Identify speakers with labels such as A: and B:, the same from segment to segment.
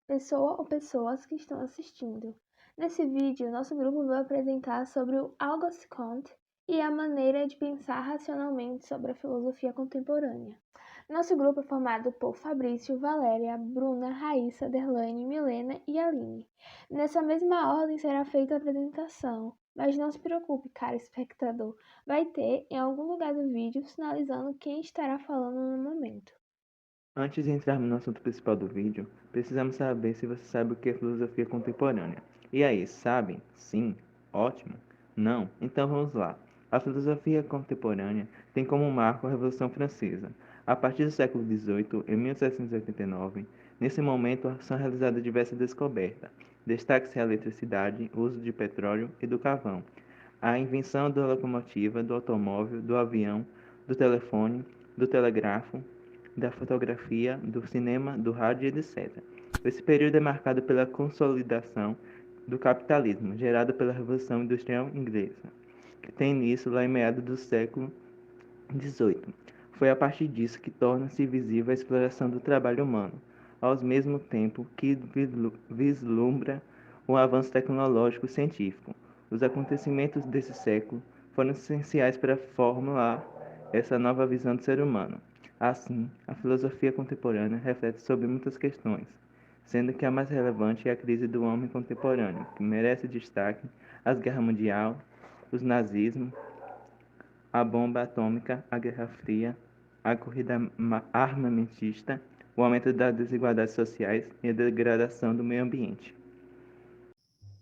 A: pessoa ou pessoas que estão assistindo. Nesse vídeo, nosso grupo vai apresentar sobre o Auguste Comte e a maneira de pensar racionalmente sobre a filosofia contemporânea. Nosso grupo é formado por Fabrício, Valéria, Bruna, Raíssa, Derlane, Milena e Aline. Nessa mesma ordem será feita a apresentação, mas não se preocupe, cara espectador, vai ter em algum lugar do vídeo sinalizando quem estará falando no momento.
B: Antes de entrarmos no assunto principal do vídeo, precisamos saber se você sabe o que é filosofia contemporânea. E aí, sabem? Sim? Ótimo! Não? Então vamos lá. A filosofia contemporânea tem como marco a Revolução Francesa. A partir do século XVIII, em 1789, nesse momento são realizadas diversas descobertas. Destaque-se a eletricidade, o uso de petróleo e do carvão, a invenção da locomotiva, do automóvel, do avião, do telefone, do telégrafo, da fotografia, do cinema, do rádio, etc. Esse período é marcado pela consolidação do capitalismo, gerada pela Revolução Industrial Inglesa, que tem início lá em meados do século XVIII. Foi a partir disso que torna-se visível a exploração do trabalho humano, ao mesmo tempo que vislumbra o avanço tecnológico e científico. Os acontecimentos desse século foram essenciais para formular essa nova visão do ser humano. Assim, a filosofia contemporânea reflete sobre muitas questões, sendo que a mais relevante é a crise do homem contemporâneo, que merece destaque as guerras mundiais, o nazismo, a bomba atômica, a Guerra Fria, a corrida armamentista, o aumento das desigualdades sociais e a degradação do meio ambiente.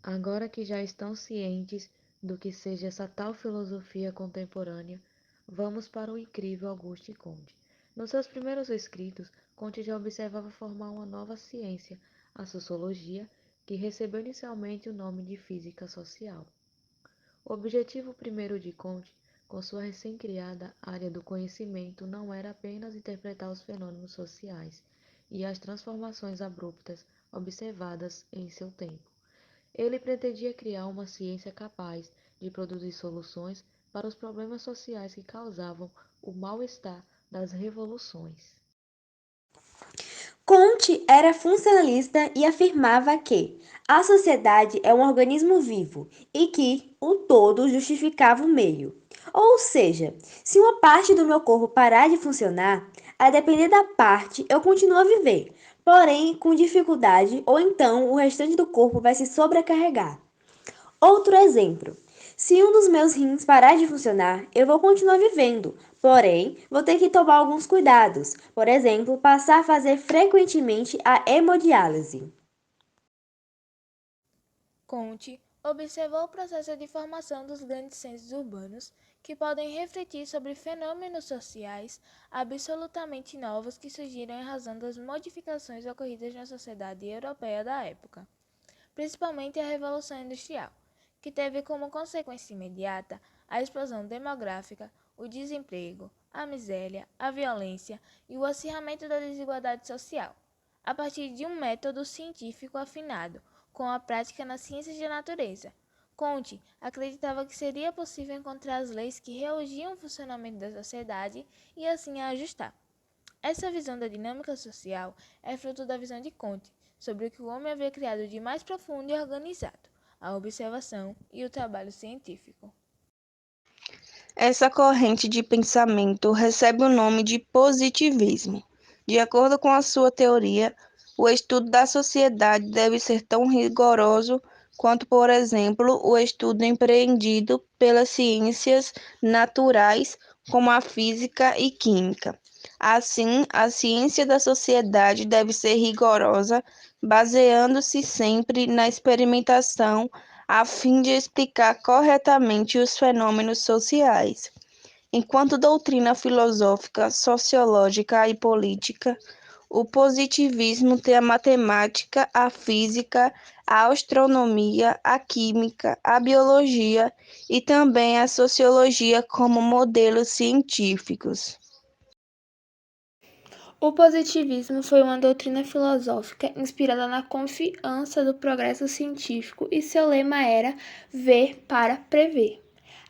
C: Agora que já estão cientes do que seja essa tal filosofia contemporânea, vamos para o incrível Auguste Comte. Nos seus primeiros escritos, Comte já observava formar uma nova ciência, a sociologia, que recebeu inicialmente o nome de física social. O objetivo primeiro de Comte, com sua recém-criada área do conhecimento, não era apenas interpretar os fenômenos sociais e as transformações abruptas observadas em seu tempo. Ele pretendia criar uma ciência capaz de produzir soluções para os problemas sociais que causavam o mal-estar das revoluções.
D: Comte era funcionalista e afirmava que a sociedade é um organismo vivo e que o todo justificava o meio. Ou seja, se uma parte do meu corpo parar de funcionar, a depender da parte, eu continuo a viver, porém com dificuldade, ou então o restante do corpo vai se sobrecarregar. Outro exemplo: se um dos meus rins parar de funcionar, eu vou continuar vivendo, porém, vou ter que tomar alguns cuidados, por exemplo, passar a fazer frequentemente a hemodiálise.
E: Comte observou o processo de formação dos grandes centros urbanos, que podem refletir sobre fenômenos sociais absolutamente novos que surgiram em razão das modificações ocorridas na sociedade europeia da época, principalmente a Revolução Industrial, que teve como consequência imediata a explosão demográfica, o desemprego, a miséria, a violência e o acirramento da desigualdade social, a partir de um método científico afinado com a prática nas ciências da natureza. Comte acreditava que seria possível encontrar as leis que regiam o funcionamento da sociedade e assim a ajustar. Essa visão da dinâmica social é fruto da visão de Comte sobre o que o homem havia criado de mais profundo e organizado, a observação e o trabalho científico.
F: Essa corrente de pensamento recebe o nome de positivismo. De acordo com a sua teoria, o estudo da sociedade deve ser tão rigoroso quanto, por exemplo, o estudo empreendido pelas ciências naturais, como a física e química. Assim, a ciência da sociedade deve ser rigorosa, baseando-se sempre na experimentação a fim de explicar corretamente os fenômenos sociais. Enquanto doutrina filosófica, sociológica e política, o positivismo tem a matemática, a física, a astronomia, a química, a biologia e também a sociologia como modelos científicos.
A: O positivismo foi uma doutrina filosófica inspirada na confiança do progresso científico e seu lema era ver para prever.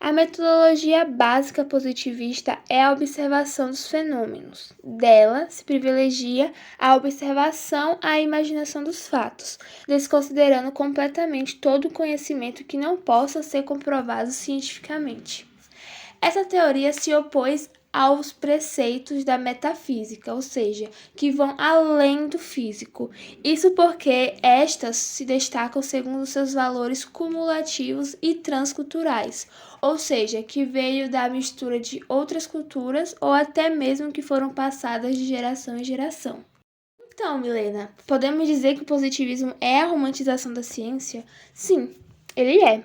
A: A metodologia básica positivista é a observação dos fenômenos. Dela se privilegia a observação à imaginação dos fatos, desconsiderando completamente todo conhecimento que não possa ser comprovado cientificamente. Essa teoria se opôs aos preceitos da metafísica, ou seja, que vão além do físico. Isso porque estas se destacam segundo seus valores cumulativos e transculturais, ou seja, que veio da mistura de outras culturas ou até mesmo que foram passadas de geração em geração. Então, Milena, podemos dizer que o positivismo é a romantização da ciência? Sim, ele é,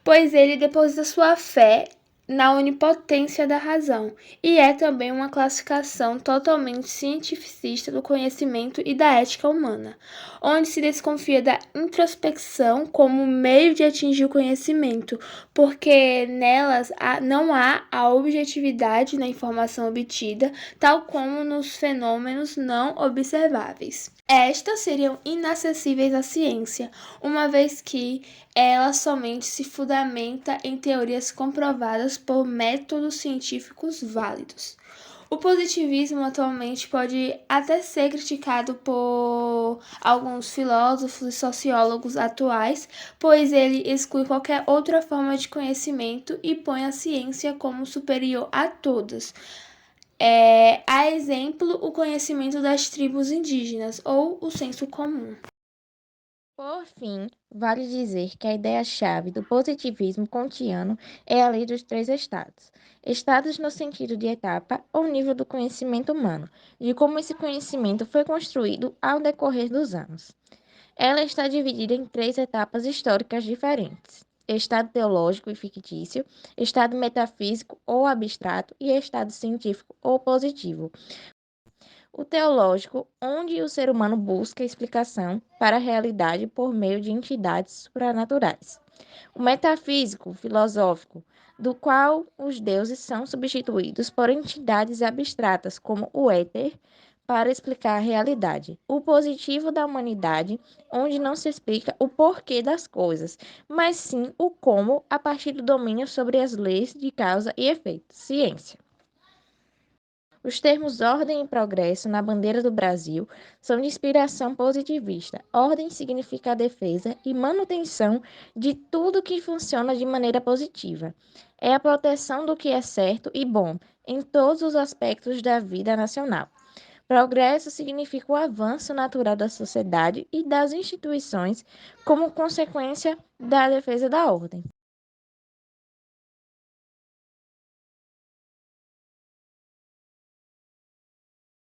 A: pois ele deposita sua fé na onipotência da razão, e é também uma classificação totalmente cientificista do conhecimento e da ética humana, onde se desconfia da introspecção como meio de atingir o conhecimento, porque nelas não há a objetividade na informação obtida, tal como nos fenômenos não observáveis. Estas seriam inacessíveis à ciência, uma vez que ela somente se fundamenta em teorias comprovadas por métodos científicos válidos. O positivismo atualmente pode até ser criticado por alguns filósofos e sociólogos atuais, pois ele exclui qualquer outra forma de conhecimento e põe a ciência como superior a todas. A exemplo, o conhecimento das tribos indígenas ou o senso comum.
G: Por fim, vale dizer que a ideia-chave do positivismo kantiano é a lei dos três estados. Estados no sentido de etapa ou nível do conhecimento humano, de como esse conhecimento foi construído ao decorrer dos anos. Ela está dividida em três etapas históricas diferentes: estado teológico e fictício, estado metafísico ou abstrato e estado científico ou positivo. O teológico, onde o ser humano busca explicação para a realidade por meio de entidades supranaturais. O metafísico, filosófico, do qual os deuses são substituídos por entidades abstratas como o éter para explicar a realidade. O positivo da humanidade, onde não se explica o porquê das coisas, mas sim o como a partir do domínio sobre as leis de causa e efeito, ciência. Os termos ordem e progresso na bandeira do Brasil são de inspiração positivista. Ordem significa a defesa e manutenção de tudo que funciona de maneira positiva. É a proteção do que é certo e bom em todos os aspectos da vida nacional. Progresso significa o avanço natural da sociedade e das instituições como consequência da defesa da ordem.